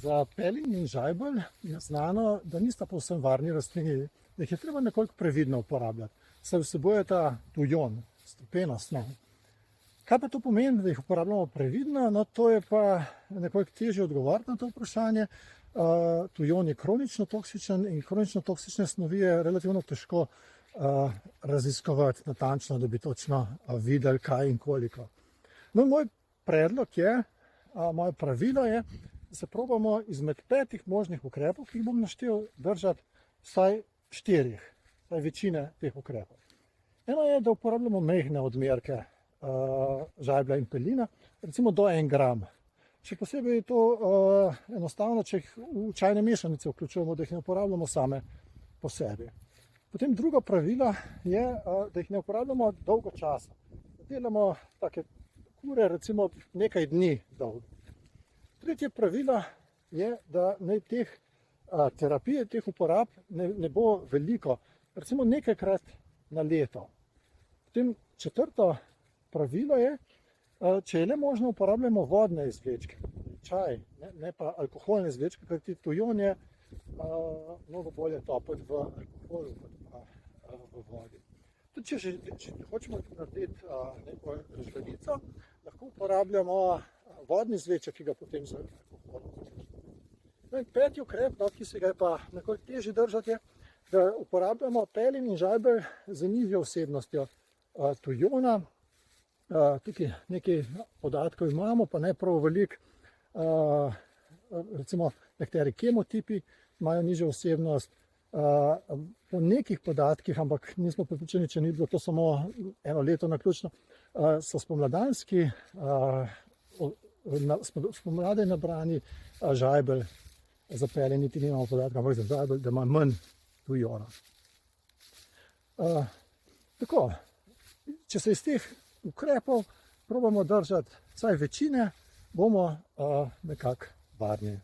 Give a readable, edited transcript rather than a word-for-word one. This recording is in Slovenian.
Za pelin in žajbelj je znano, da nista povsem varni rastlini, da jih je treba nekoliko previdno uporabljati, saj vsebujeta tujon, strupena snov. Kaj pa to pomeni, da jih uporabljamo previdno? No, to je pa nekoliko težje odgovoriti na to vprašanje. Tujon je kronično toksičen in kronično toksične snovi je relativno težko raziskovati natančno, da bi točno videli, kaj in koliko. No, moj predlog je, moje pravilo je, da se probamo izmed 5 možnih ukrepov, ki jih bom naštel, držati vsaj 4, vsaj večine teh ukrepov. Eno je, da uporabljamo majhne odmerke žajblja in pelina, recimo do 1 gram. Še posebej je to enostavno, če jih v čajne mešanice vključujemo, da jih ne uporabljamo same po sebi. Potem drugo pravilo je, da jih ne uporabljamo dolgo časa. Delamo take kure, recimo nekaj dni dolgo. Tretje pravilo je, da naj teh terapij, teh uporab ne bo veliko, recimo nekajkrat na leto. Potem četrto pravilo je, če je le možno, uporabljamo vodne izvlečke, čaj, ne pa alkoholne izvlečke, kajti tujon je mnogo bolje topiti v alkoholu kot pa v vodi. Tudi če hočemo narediti neko žvelico, lahko uporabljamo vodni izvleček, ki ga potem z alkoholom. No in 5. ukrep, ki se ga je pa nekoliko težje držati, je, da uporabljamo pelin in žajbelj z nižjo vsebnostjo tujona. Tukaj nekaj podatkov imamo, pa ne prav veliko. Recimo nekateri kemotipi imajo nižjo vsebnost. Po nekih podatkih, ampak nismo prepričani, če ni bilo to samo eno leto naključno, so spomladanski, spomladi nabrani žajbelj za pelin, niti nimamo podatka, ampak za žajbelj, da ima manj tujona. Tako, če se iz teh ukrepov probamo držati vsaj večine, bomo nekako varni.